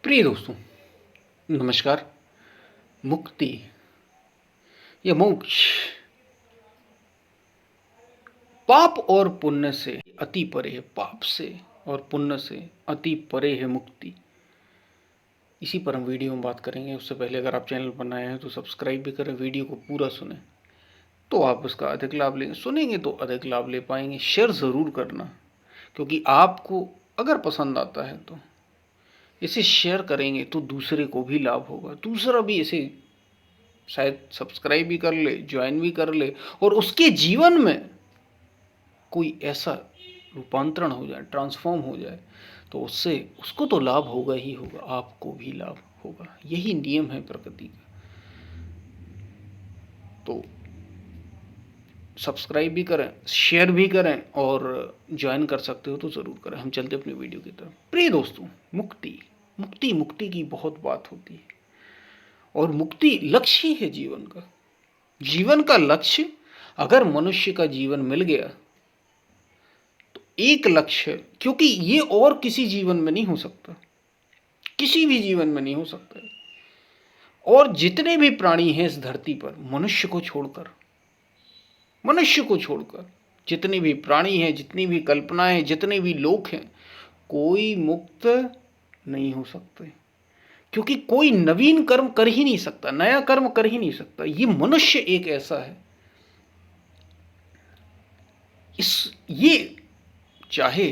प्रिय दोस्तों, नमस्कार। मुक्ति या मोक्ष पाप और पुण्य से अति परे है। पाप से और पुण्य से अति परे है मुक्ति। इसी पर हम वीडियो में बात करेंगे। उससे पहले अगर आप चैनल पर नए हैं तो सब्सक्राइब भी करें, वीडियो को पूरा सुने तो आप उसका अधिक लाभ लेंगे। सुनेंगे तो अधिक लाभ ले पाएंगे। शेयर ज़रूर करना, क्योंकि आपको अगर पसंद आता है तो इसे शेयर करेंगे तो दूसरे को भी लाभ होगा। दूसरा भी इसे शायद सब्सक्राइब भी कर ले, ज्वाइन भी कर ले और उसके जीवन में कोई ऐसा रूपांतरण हो जाए, ट्रांसफॉर्म हो जाए, तो उससे उसको तो लाभ होगा ही होगा, आपको भी लाभ होगा। यही नियम है प्रकृति का। तो सब्सक्राइब भी करें, शेयर भी करें और ज्वाइन कर सकते हो तो ज़रूर करें। हम चलते अपनी वीडियो की तरफ। प्रिय दोस्तों, मुक्ति मुक्ति मुक्ति की बहुत बात होती है और मुक्ति लक्ष्य ही है जीवन का। जीवन का लक्ष्य, अगर मनुष्य का जीवन मिल गया तो एक लक्ष्य, क्योंकि ये और किसी जीवन में नहीं हो सकता, किसी भी जीवन में नहीं हो सकता। और जितने भी प्राणी हैं इस धरती पर, मनुष्य को छोड़कर जितने भी प्राणी हैं, जितनी भी कल्पनाएं, जितने भी लोग हैं, कोई मुक्त नहीं हो सकते, क्योंकि कोई नवीन कर्म कर ही नहीं सकता, नया कर्म कर ही नहीं सकता। ये मनुष्य एक ऐसा है, ये चाहे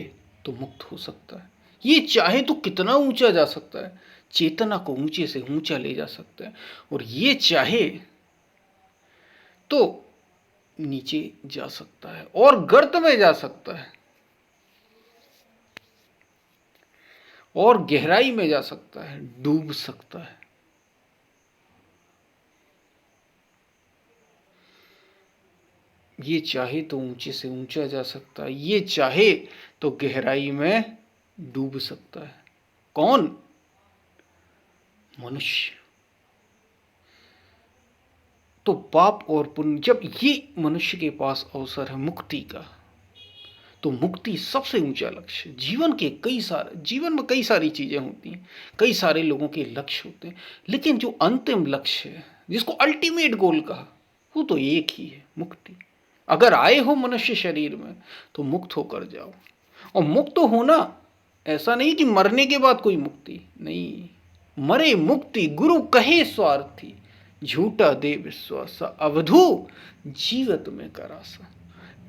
तो मुक्त हो सकता है, ये चाहे तो कितना ऊंचा जा सकता है, चेतना को ऊंचे से ऊंचा ले जा सकता है, और ये चाहे तो नीचे जा सकता है और गर्त में जा सकता है और गहराई में जा सकता है, डूब सकता है। ये चाहे तो ऊंचे से ऊंचा जा सकता है, ये चाहे तो गहराई में डूब सकता है। कौन? मनुष्य। तो पाप और पुण्य, जब ये मनुष्य के पास अवसर है मुक्ति का, तो मुक्ति सबसे ऊंचा लक्ष्य। जीवन में कई सारी चीजें होती हैं, कई सारे लोगों के लक्ष्य होते हैं, लेकिन जो अंतिम लक्ष्य है, जिसको अल्टीमेट गोल कहा, वो तो एक ही है, मुक्ति। अगर आए हो मनुष्य शरीर में तो मुक्त होकर जाओ। और मुक्त होना ऐसा नहीं कि मरने के बाद कोई मुक्ति नहीं। मरे मुक्ति गुरु कहे स्वार्थी, झूठा दे विश्वासा, अवधू जीवत में करासा।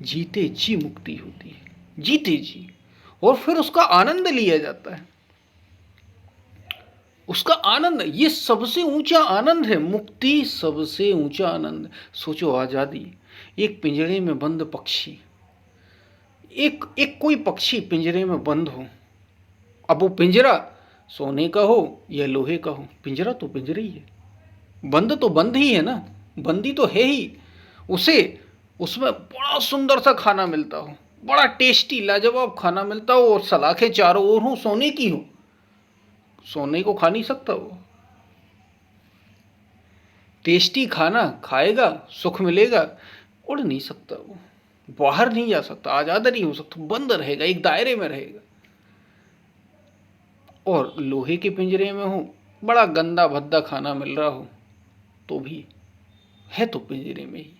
जीते जी मुक्ति होती है, जीते जी, और फिर उसका आनंद लिया जाता है। उसका आनंद, ये सबसे ऊंचा आनंद है। मुक्ति सबसे ऊंचा आनंद। सोचो, आजादी। एक पिंजरे में बंद पक्षी, एक एक कोई पक्षी पिंजरे में बंद हो, अब वो पिंजरा सोने का हो या लोहे का हो, पिंजरा तो पिंजरा ही है, बंद तो बंद ही है ना, बंदी तो है ही। उसे उसमें बड़ा सुंदर सा खाना मिलता हो, बड़ा टेस्टी लाजवाब खाना मिलता हो, और सलाखें चारों ओर हो, सोने की हो, सोने को खा नहीं सकता वो। टेस्टी खाना खाएगा, सुख मिलेगा, उड़ नहीं सकता वो, बाहर नहीं जा सकता, आजाद नहीं हो सकता, बंद रहेगा, एक दायरे में रहेगा। और लोहे के पिंजरे में हो, बड़ा गंदा भद्दा खाना मिल रहा हो तो भी है तो पिंजरे में ही।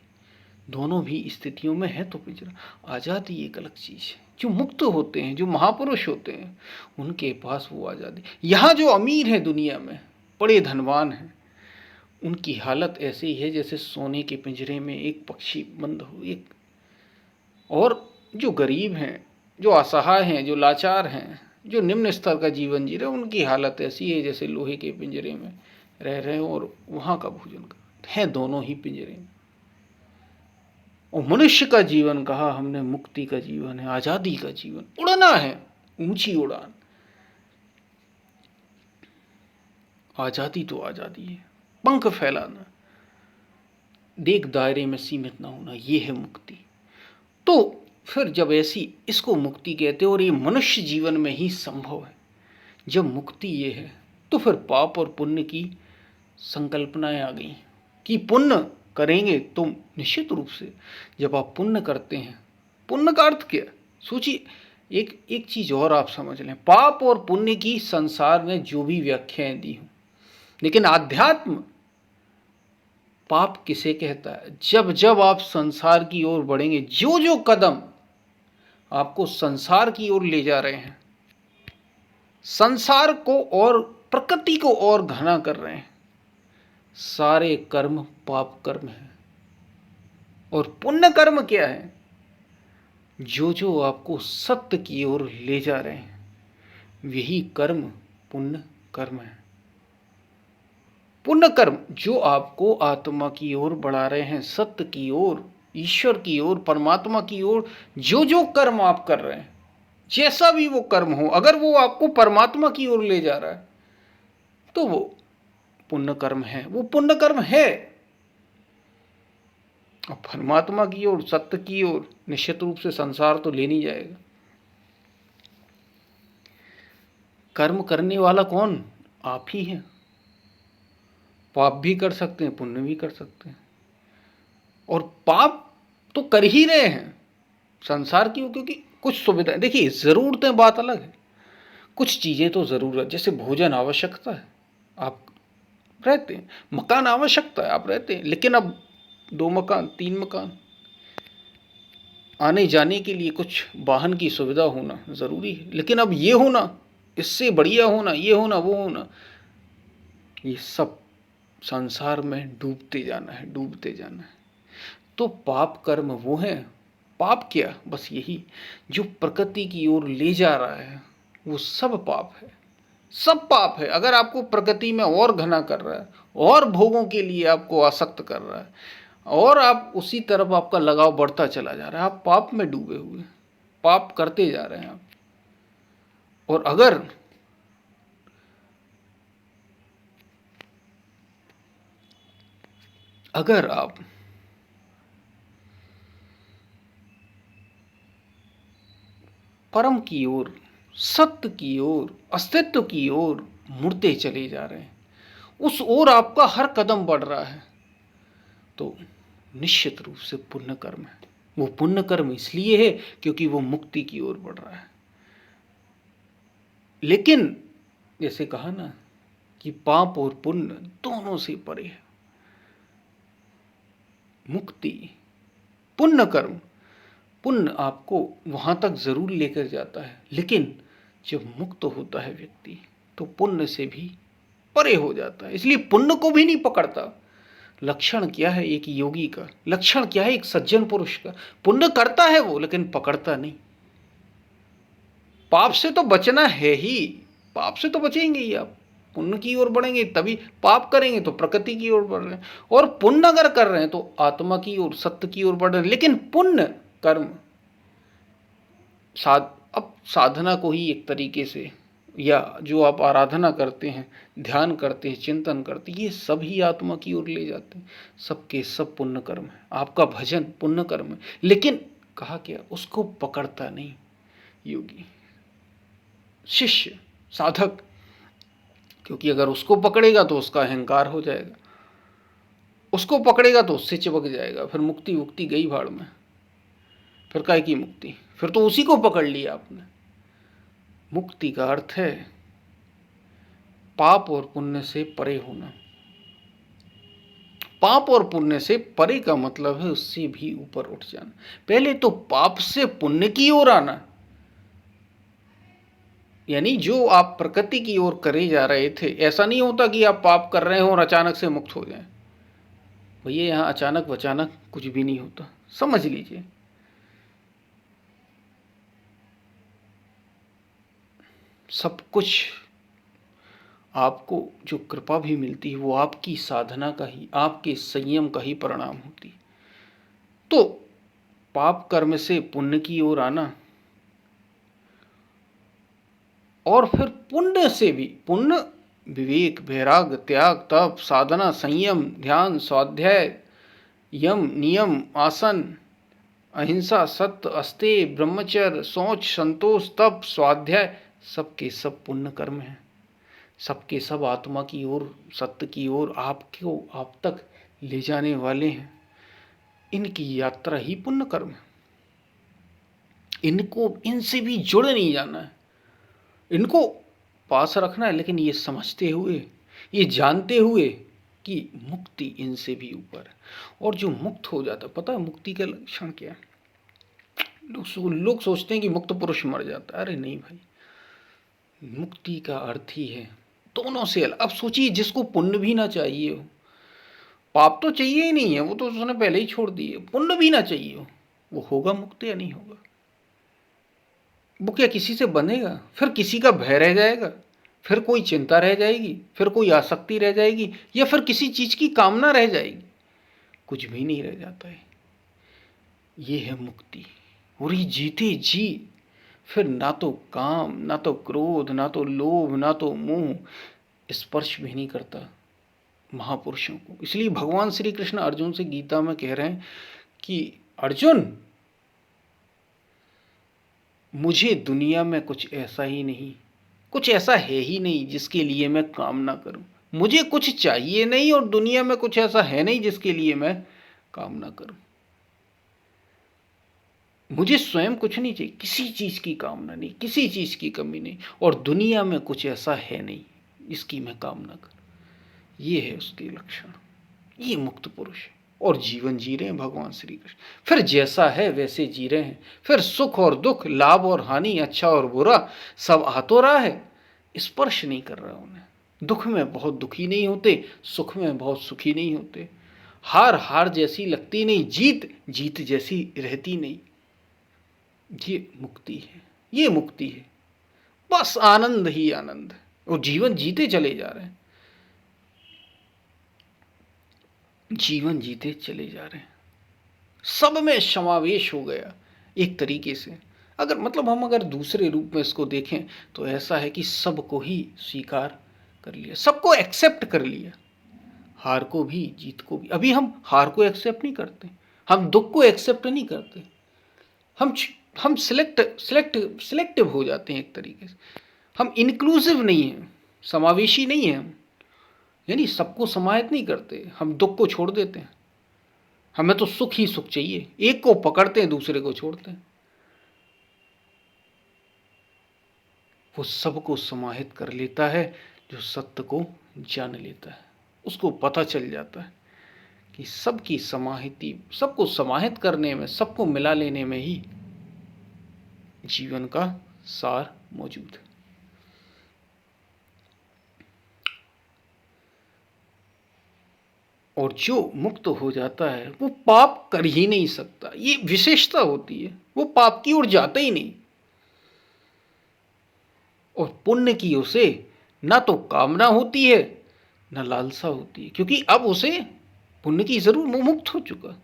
दोनों भी स्थितियों में है तो पिंजरा। आज़ादी एक अलग चीज़ है। जो मुक्त होते हैं, जो महापुरुष होते हैं, उनके पास वो आज़ादी। यहाँ जो अमीर है दुनिया में, बड़े धनवान हैं, उनकी हालत ऐसी ही है जैसे सोने के पिंजरे में एक पक्षी बंद हो। एक और जो गरीब हैं, जो असहाय हैं, जो लाचार हैं, जो निम्न स्तर का जीवन जी रहे हैं, उनकी हालत ऐसी है जैसे लोहे के पिंजरे में रह रहे हैं और वहाँ का भोजन कर हैं, दोनों ही पिंजरे में। और मनुष्य का जीवन कहा हमने मुक्ति का जीवन है, आजादी का जीवन, उड़ना है, ऊंची उड़ान। आजादी तो आजादी है, पंख फैलाना, देख दायरे में सीमित ना होना, ये है मुक्ति। तो फिर जब ऐसी इसको मुक्ति कहते हैं और ये मनुष्य जीवन में ही संभव है, जब मुक्ति ये है, तो फिर पाप और पुण्य की संकल्पनाएं आ गई कि पुण्य करेंगे तो निश्चित रूप से, जब आप पुण्य करते हैं, पुण्य का अर्थ क्या? सोचिए, एक एक चीज और आप समझ लें, पाप और पुण्य की संसार ने जो भी व्याख्याएं दी हूं, लेकिन आध्यात्म पाप किसे कहता है? जब जब आप संसार की ओर बढ़ेंगे, जो जो कदम आपको संसार की ओर ले जा रहे हैं, संसार को और प्रकृति को और घना कर रहे हैं, सारे कर्म पाप कर्म हैं। और पुण्य कर्म क्या है? जो जो आपको सत्य की ओर ले जा रहे हैं, यही कर्म पुण्य कर्म है। पुण्य कर्म जो आपको आत्मा की ओर बढ़ा रहे हैं, सत्य की ओर, ईश्वर की ओर, परमात्मा की ओर, जो जो कर्म आप कर रहे हैं, जैसा भी वो कर्म हो, अगर वो आपको परमात्मा की ओर ले जा रहा है तो वो पुण्य कर्म है, वो पुण्य कर्म है। और परमात्मा की ओर, सत्य की ओर निश्चित रूप से संसार तो ले नहीं जाएगा। कर्म करने वाला कौन? आप ही हैं। पाप भी कर सकते हैं, पुण्य भी कर सकते हैं। और पाप तो कर ही रहे हैं संसार की, क्योंकि कुछ सुविधाएं, देखिए जरूरतें बात अलग है, कुछ चीजें तो जरूरत, जैसे भोजन आवश्यकता है, आप रहते हैं, मकान आवश्यकता है, आप रहते हैं, लेकिन अब 2 मकान 3 मकान, आने जाने के लिए कुछ वाहन की सुविधा होना जरूरी है, लेकिन अब ये होना, इससे बढ़िया होना, ये होना, वो होना, ये सब संसार में डूबते जाना है, डूबते जाना है। तो पाप कर्म वो है, पाप क्या? बस यही जो प्रकृति की ओर ले जा रहा है, वो सब पाप है, सब पाप है। अगर आपको प्रकृति में और घना कर रहा है, और भोगों के लिए आपको आसक्त कर रहा है, और आप उसी तरफ आपका लगाव बढ़ता चला जा रहा है, आप पाप में डूबे हुए, पाप करते जा रहे हैं आप। और अगर आप परम की ओर, सत्य की ओर, अस्तित्व की ओर मुड़ते चले जा रहे हैं, उस ओर आपका हर कदम बढ़ रहा है, तो निश्चित रूप से पुण्य कर्म है। वो पुण्य कर्म इसलिए है क्योंकि वो मुक्ति की ओर बढ़ रहा है। लेकिन जैसे कहा ना कि पाप और पुण्य दोनों से परे है। मुक्ति, पुण्य कर्म, पुण्य आपको वहां तक जरूर लेकर जाता है, लेकिन जब मुक्त होता है व्यक्ति तो पुण्य से भी परे हो जाता है, इसलिए पुण्य को भी नहीं पकड़ता। लक्षण क्या है एक योगी का? लक्षण क्या है एक सज्जन पुरुष का? पुण्य करता है वो, लेकिन पकड़ता नहीं। पाप से तो बचना है ही, पाप से तो बचेंगे ही आप, पुण्य की ओर बढ़ेंगे तभी। पाप करेंगे तो प्रकृति की ओर बढ़ रहे हैं, और पुण्य अगर कर रहे हैं तो आत्मा की ओर, सत्य की ओर बढ़ रहे हैं। लेकिन पुण्य कर्म अब साधना को ही एक तरीके से, या जो आप आराधना करते हैं, ध्यान करते हैं, चिंतन करते हैं, ये सब ही आत्मा की ओर ले जाते हैं, सबके सब पुण्य कर्म है। आपका भजन पुण्य कर्म है, लेकिन कहा क्या, उसको पकड़ता नहीं योगी, शिष्य, साधक, क्योंकि अगर उसको पकड़ेगा तो उसका अहंकार हो जाएगा, उसको पकड़ेगा तो उससे चिपक जाएगा, फिर मुक्ति उक्ति गई भाड़ में, फिर काय की मुक्ति, फिर तो उसी को पकड़ लिया आपने। मुक्ति का अर्थ है पाप और पुण्य से परे होना। पाप और पुण्य से परे का मतलब है उससे भी ऊपर उठ जाना। पहले तो पाप से पुण्य की ओर आना, यानी जो आप प्रकृति की ओर करे जा रहे थे, ऐसा नहीं होता कि आप पाप कर रहे हो और अचानक से मुक्त हो जाएं। भैया यहां अचानक वचानक कुछ भी नहीं होता, समझ लीजिए। सब कुछ आपको जो कृपा भी मिलती है वो आपकी साधना का ही, आपके संयम का ही परिणाम होती है। तो पाप कर्म से पुण्य की ओर आना, और फिर पुण्य से भी, पुण्य विवेक, वैराग्य, त्याग, तप, साधना, संयम, ध्यान, स्वाध्याय, यम, नियम, आसन, अहिंसा, सत्य, अस्तेय, ब्रह्मचर्य, शौच, संतोष, तप, स्वाध्याय, सबके सब पुण्य कर्म हैं। सबके सब आत्मा की ओर, सत्य की ओर, आपको आप तक ले जाने वाले हैं। इनकी यात्रा ही पुण्य कर्म है। इनको इनसे भी जुड़ नहीं जाना है, इनको पास रखना है, लेकिन ये समझते हुए, ये जानते हुए कि मुक्ति इनसे भी ऊपर है। और जो मुक्त हो जाता है, पता है मुक्ति का लक्षण क्या है? लोग सोचते हैं कि मुक्त पुरुष मर जाता है। अरे नहीं भाई, मुक्ति का अर्थ ही है दोनों से अलग। अब सोचिए, जिसको पुण्य भी ना चाहिए हो, पाप तो चाहिए ही नहीं है, वो तो उसने पहले ही छोड़ दिए, पुण्य भी ना चाहिए हो, वो होगा मुक्त या नहीं होगा? वो क्या किसी से बंधेगा? फिर किसी का भय रह जाएगा, फिर कोई चिंता रह जाएगी, फिर कोई आसक्ति रह जाएगी, या फिर किसी चीज की कामना रह जाएगी? कुछ भी नहीं रह जाता है। ये है मुक्ति। और ये जीते जी फिर ना तो काम, ना तो क्रोध, ना तो लोभ, ना तो मोह स्पर्श भी नहीं करता महापुरुषों को। इसलिए भगवान श्री कृष्ण अर्जुन से गीता में कह रहे हैं कि अर्जुन, मुझे दुनिया में कुछ ऐसा ही नहीं, कुछ ऐसा है ही नहीं जिसके लिए मैं कामना करूं। मुझे कुछ चाहिए नहीं और दुनिया में कुछ ऐसा है नहीं जिसके लिए मैं कामना करूं। मुझे स्वयं कुछ नहीं चाहिए, किसी चीज की कामना नहीं, किसी चीज की कमी नहीं, और दुनिया में कुछ ऐसा है नहीं जिसकी मैं कामना करूं। ये है उसके लक्षण, ये मुक्त पुरुष है। और जीवन जी रहे हैं भगवान श्री कृष्ण, फिर जैसा है वैसे जी रहे हैं। फिर सुख और दुख, लाभ और हानि, अच्छा और बुरा सब आ तो रहा है, स्पर्श नहीं कर रहा उन्हें। दुख में बहुत दुखी नहीं होते, सुख में बहुत सुखी नहीं होते, हार हार जैसी लगती नहीं, जीत जीत जैसी रहती नहीं। ये मुक्ति है, ये मुक्ति है। बस आनंद ही आनंद, और जीवन जीते चले जा रहे हैं, जीवन जीते चले जा रहे हैं। सब में समावेश हो गया एक तरीके से। अगर मतलब हम अगर दूसरे रूप में इसको देखें तो ऐसा है कि सबको ही स्वीकार कर लिया, सबको एक्सेप्ट कर लिया, हार को भी जीत को भी। अभी हम हार को एक्सेप्ट नहीं करते, हम दुख को एक्सेप्ट नहीं करते, हम सिलेक्टिव हो जाते हैं एक तरीके से। हम इंक्लूसिव नहीं हैं, समावेशी नहीं हैं हम, यानी सबको समाहित नहीं करते, हम दुख को छोड़ देते हैं। हमें तो सुख ही सुख चाहिए, एक को पकड़ते हैं दूसरे को छोड़ते हैं। वो सबको समाहित कर लेता है जो सत्य को जान लेता है। उसको पता चल जाता है कि सबकी समाहिति, सबको समाहित करने में, सबको मिला लेने में ही जीवन का सार मौजूद है। और जो मुक्त हो जाता है वो पाप कर ही नहीं सकता, ये विशेषता होती है, वो पाप की ओर जाता ही नहीं। और पुण्य की उसे ना तो कामना होती है ना लालसा होती है, क्योंकि अब उसे पुण्य की जरूर, वो मुक्त हो चुका।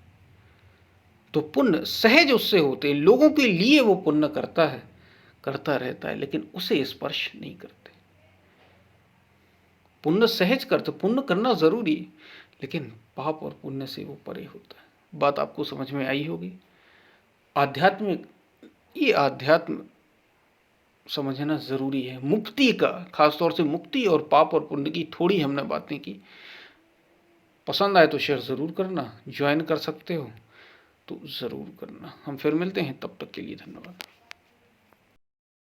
तो पुण्य सहज उससे होते हैं, लोगों के लिए वो पुण्य करता है, करता रहता है, लेकिन उसे स्पर्श नहीं करते। पुण्य सहज करते, पुण्य करना जरूरी है, लेकिन पाप और पुण्य से वो परे होता है। बात आपको समझ में आई होगी। आध्यात्मिक, ये आध्यात्म समझना जरूरी है। मुक्ति का, खासतौर से मुक्ति और पाप और पुण्य की थोड़ी हमने बातें की। पसंद आए तो शेयर ज़रूर करना, ज्वाइन कर सकते हो तो ज़रूर करना। हम फिर मिलते हैं, तब तक के लिए धन्यवाद।